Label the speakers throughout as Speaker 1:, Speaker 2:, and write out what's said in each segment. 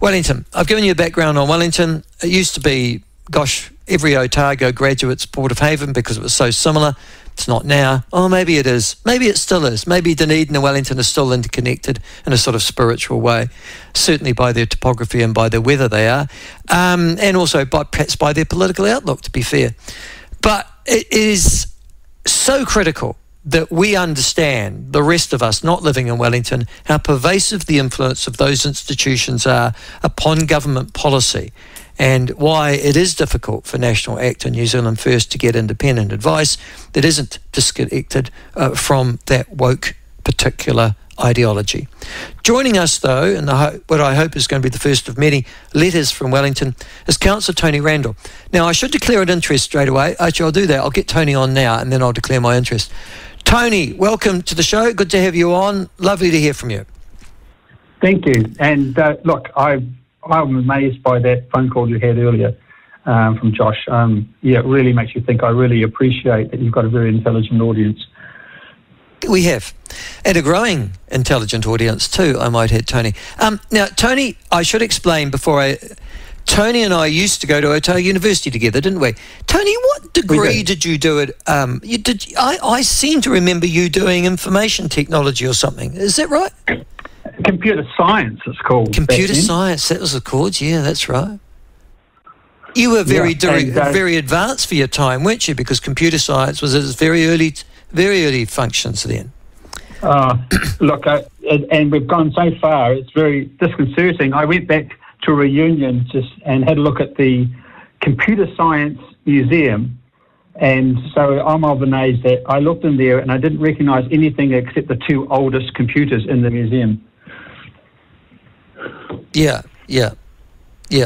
Speaker 1: Wellington. I've given you a background on Wellington. It used to be, gosh, every Otago graduate's Port of Haven because it was so similar. It's not now. Oh, maybe it is. Maybe it still is. Maybe Dunedin and Wellington are still interconnected in a sort of spiritual way. Certainly by their topography and by their weather they are. And also perhaps by their political outlook, to be fair. But it is so critical that we understand, the rest of us not living in Wellington, how pervasive the influence of those institutions are upon government policy, and why it is difficult for National Actor New Zealand First to get independent advice that isn't disconnected from that woke particular ideology. Joining us, though, and what I hope is going to be the first of many letters from Wellington, is Councillor Tony Randle. Now, I should declare an interest straight away. Actually, I'll do that. I'll get Tony on now, and then I'll declare my interest. Tony, welcome to the show. Good to have you on. Lovely to hear from you.
Speaker 2: Thank you. And look, I'm amazed by that phone call you had earlier from Josh. Yeah, it really makes you think. I really appreciate that you've got a very intelligent audience.
Speaker 1: We have. And a growing intelligent audience too, I might add, Tony. Now, Tony, I should explain Tony and I used to go to Otago University together, didn't we? Tony, what degree did you do it? I seem to remember you doing information technology or something. Is that right?
Speaker 2: Computer science, it's called.
Speaker 1: Computer science, that was the called. Yeah, that's right. You were very advanced for your time, weren't you? Because computer science was at its very early functions then.
Speaker 2: Look, and we've gone so far, it's very disconcerting. I went back to a reunion and had a look at the Computer Science Museum, and so I'm of an age that I looked in there and I didn't recognise anything except the two oldest computers in the museum. Yeah. So,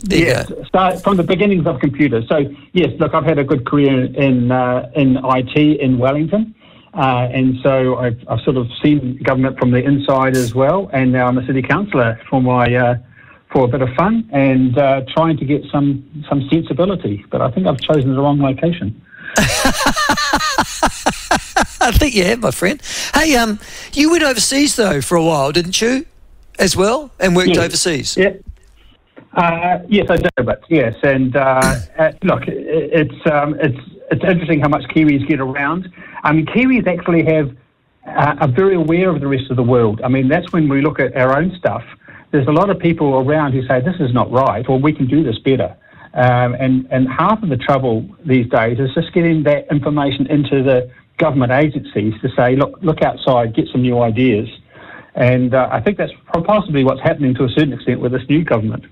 Speaker 2: yes, start from the beginnings of computers. So, yes, look, I've had a good career in IT in Wellington, and so I've sort of seen government from the inside as well, and now I'm a city councillor for a bit of fun and trying to get some sensibility. But I think I've chosen the wrong location.
Speaker 1: I think you have, my friend. Hey, you went overseas, though, for a while, didn't you, as well, and worked overseas?
Speaker 2: Yeah. Yes, I did a bit, yes. And look, it's interesting how much Kiwis get around. I mean, Kiwis actually are very aware of the rest of the world. I mean, that's when we look at our own stuff. There's a lot of people around who say, this is not right, or we can do this better. And half of the trouble these days is just getting that information into the government agencies to say, look outside, get some new ideas. And I think that's possibly what's happening to a certain extent with this new government.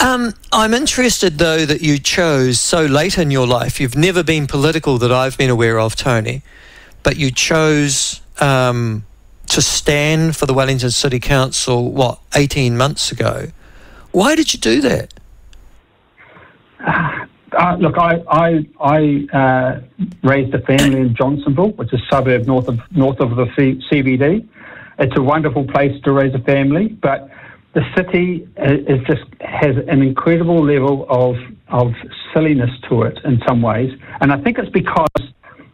Speaker 1: I'm interested, though, that you chose so late in your life. You've never been political that I've been aware of, Tony, but you chose to stand for the Wellington City Council, 18 months ago. Why did you do that?
Speaker 2: Look, I raised a family in Johnsonville, which is a suburb north of the CBD. It's a wonderful place to raise a family, but the city has an incredible level of silliness to it in some ways, and I think it's because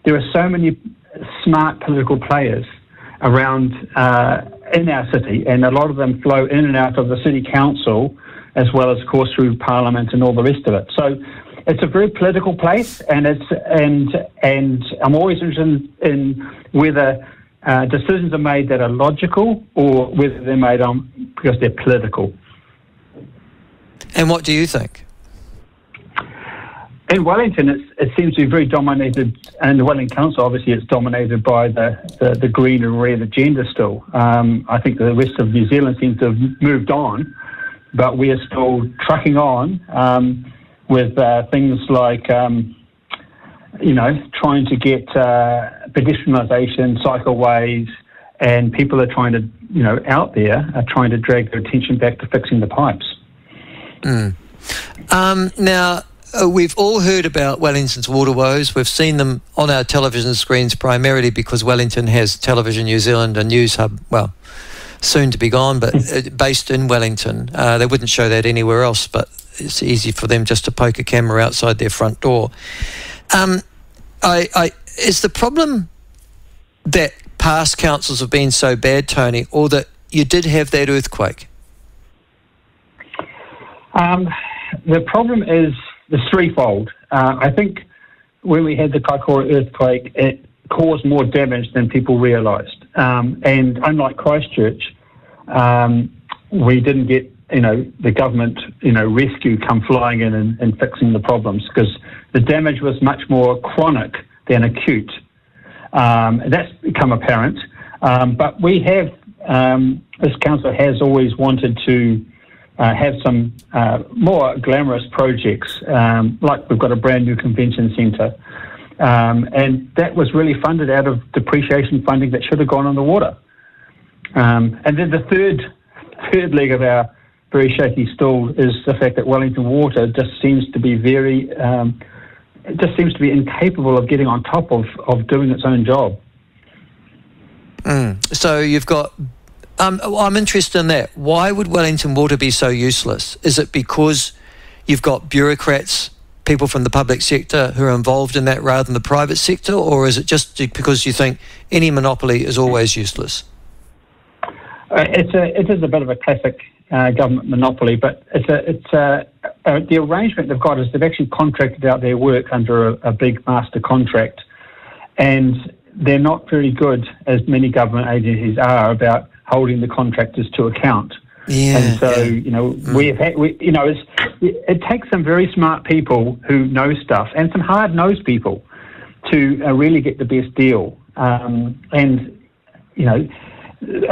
Speaker 2: there are so many smart political players around in our city, and a lot of them flow in and out of the city council, as well as, of course, through Parliament and all the rest of it. So it's a very political place, and I'm always interested in whether decisions are made that are logical or whether they're made because they're political.
Speaker 1: And what do you think?
Speaker 2: In Wellington, it seems to be very dominated, and the Wellington Council, obviously, it's dominated by the green and red agenda still. I think the rest of New Zealand seems to have moved on, but we are still trucking on with things like, trying to get pedestrianisation, cycleways, and people are trying to, out there, are trying to drag their attention back to fixing the pipes.
Speaker 1: Now, we've all heard about Wellington's water woes. We've seen them on our television screens primarily because Wellington has Television New Zealand, a news hub, soon to be gone, but based in Wellington. They wouldn't show that anywhere else, but it's easy for them just to poke a camera outside their front door. Is the problem that past councils have been so bad, Tony, or that you did have that earthquake?
Speaker 2: The problem is threefold. I think when we had the Kaikoura earthquake, it caused more damage than people realised. And unlike Christchurch, we didn't get, the government, rescue come flying in and fixing the problems, because the damage was much more chronic than acute. That's become apparent. But we have, this council has always wanted to have some more glamorous projects, like we've got a brand new convention centre. And that was really funded out of depreciation funding that should have gone on the water. And then the third leg of our very shaky stool is the fact that Wellington Water just seems to be incapable of getting on top of doing its own job.
Speaker 1: So you've got, I'm interested in that. Why would Wellington Water be so useless? Is it because you've got bureaucrats, people from the public sector who are involved in that rather than the private sector, or is it just because you think any monopoly is always useless?
Speaker 2: It is a bit of a classic government monopoly, but the arrangement they've got is they've actually contracted out their work under a big master contract, and they're not very good, as many government agencies are, about holding the contractors to account.
Speaker 1: Yeah,
Speaker 2: and so
Speaker 1: yeah.
Speaker 2: It takes some very smart people who know stuff and some hard-nosed people to really get the best deal. A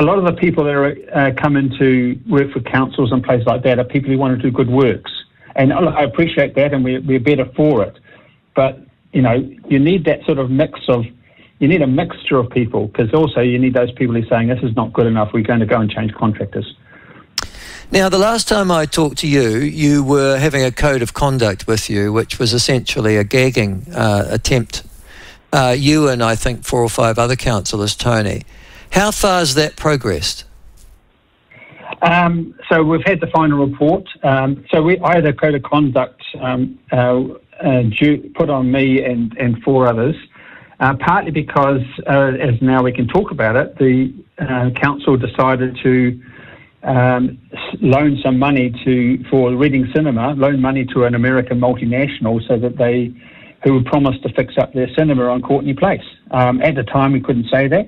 Speaker 2: lot of the people that are coming to work for councils and places like that are people who want to do good works. And I appreciate that, and we're better for it. But, you need that sort of you need a mixture of people, because also you need those people who are saying, this is not good enough, we're going to go and change contractors.
Speaker 1: Now, the last time I talked to you, you were having a code of conduct with you, which was essentially a gagging attempt. You and I think 4 or 5 other councillors, Tony. How far has that progressed?
Speaker 2: So we've had the final report. I had a code of conduct put on me and 4 others, partly because, as now we can talk about it, the council decided to loan some money for Reading Cinema, loan money to an American multinational so that who had promised to fix up their cinema on Courtney Place. At the time, we couldn't say that.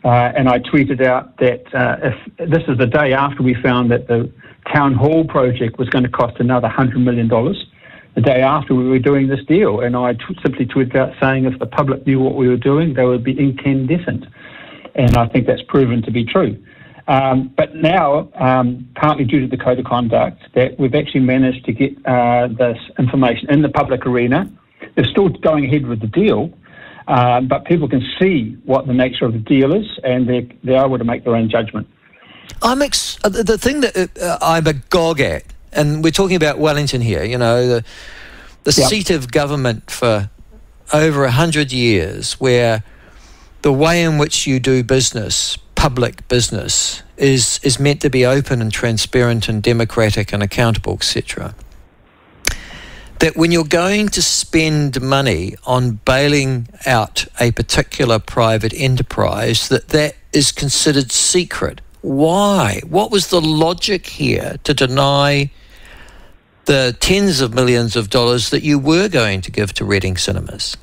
Speaker 2: And I tweeted out that if this is the day after we found that the town hall project was going to cost another $100 million, the day after we were doing this deal. And I simply tweeted out saying if the public knew what we were doing, they would be incandescent. And I think that's proven to be true. But now, partly due to the code of conduct, that we've actually managed to get this information in the public arena. They're still going ahead with the deal. But people can see what the nature of the deal is, and they're able to make their own judgment.
Speaker 1: The thing that I'm agog at, and we're talking about Wellington here, the seat of government for over 100 years, where the way in which you do business, public business, is meant to be open and transparent and democratic and accountable, etc. That when you're going to spend money on bailing out a particular private enterprise, that is considered secret. Why? What was the logic here to deny the tens of millions of dollars that you were going to give to Reading Cinemas?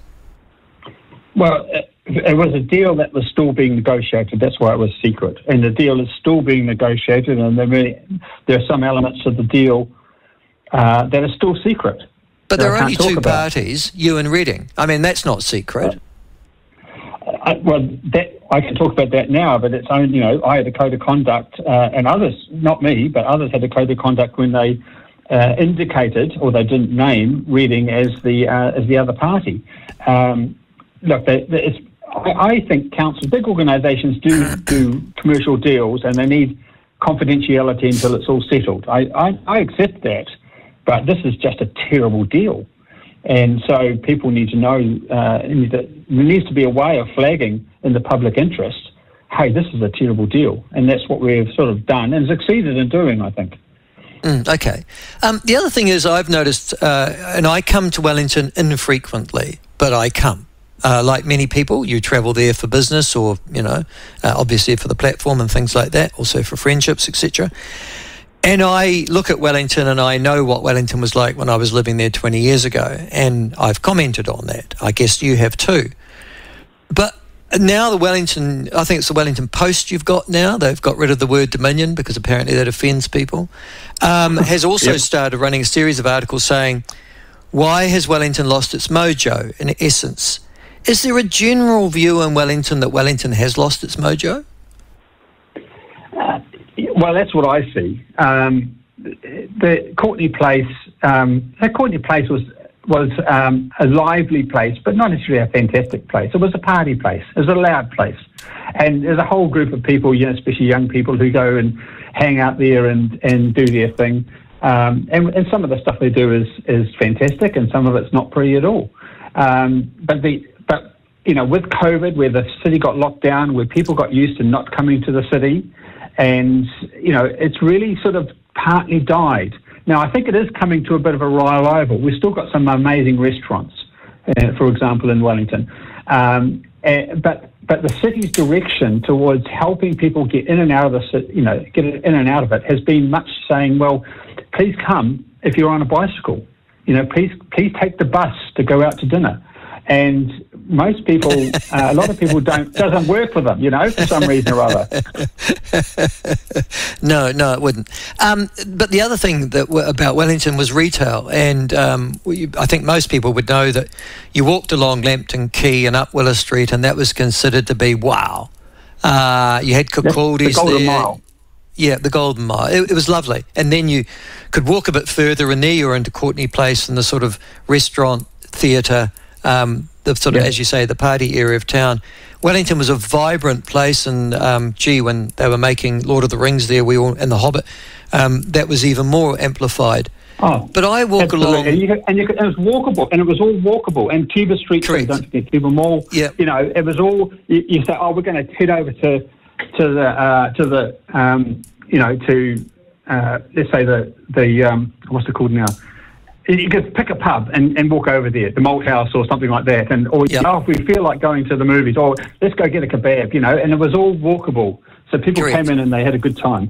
Speaker 2: Well, it was a deal that was still being negotiated. That's why it was secret. And the deal is still being negotiated, and there are some elements of the deal that are still secret.
Speaker 1: But there are only 2 parties, you and Reading. I mean, that's not secret.
Speaker 2: I can talk about that now, but it's only, I had a code of conduct, and others, not me, but others had a code of conduct when they indicated, or they didn't name Reading as the other party. Look, I think councils, big organisations do commercial deals, and they need confidentiality until it's all settled. I accept that. But this is just a terrible deal. And so people need to know, there needs to be a way of flagging in the public interest, hey, this is a terrible deal. And that's what we've sort of done and succeeded in doing, I think.
Speaker 1: Okay. The other thing is I've noticed, and I come to Wellington infrequently, but I come. like many people, you travel there for business or, obviously for the platform and things like that, also for friendships, etc. And I look at Wellington and I know what Wellington was like when I was living there 20 years ago, and I've commented on that. I guess you have too. But now I think it's the Wellington Post you've got now. They've got rid of the word Dominion because apparently that offends people. Has also started running a series of articles saying, why has Wellington lost its mojo, in essence? Is there a general view in Wellington that Wellington has lost its mojo?
Speaker 2: Well, that's what I see. The Courtney Place, was a lively place, but not necessarily a fantastic place. It was a party place. It was a loud place. And there's a whole group of people, especially young people, who go and hang out there and do their thing. And some of the stuff they do is fantastic, and some of it's not pretty at all. But with COVID, where the city got locked down, where people got used to not coming to the city, and it's really sort of partly died. Now, I think it is coming to a bit of a revival. We've still got some amazing restaurants, for example, in Wellington. But the city's direction towards helping people get in and out of the city, get in and out of it, has been much saying, well, please come if you're on a bicycle. Please take the bus to go out to dinner. And most people, a lot of people doesn't work for them, for some reason or other.
Speaker 1: No, it wouldn't. But the other thing about Wellington was retail, and I think most people would know that you walked along Lambton Quay and up Willow Street, and that was considered to be wow. You had Kakaldi's there.
Speaker 2: Golden Mile.
Speaker 1: Yeah, the Golden Mile. It was lovely. And then you could walk a bit further, and there you're into Courtney Place and the sort of restaurant, theatre, the sort of, as you say, the party area of town. Wellington was a vibrant place, and when they were making Lord of the Rings there, and The Hobbit, that was even more amplified. Oh, but I walk along,
Speaker 2: and it was walkable, and it was all walkable. And Cuba Street, don't forget Cuba Mall. Yeah, it was all. You say, we're going to head over to let's say the what's it called now? You could pick a pub and walk over there, the Malt House or something like that, if we feel like going to the movies, let's go get a kebab, and it was all walkable. So people came in and they had a good time.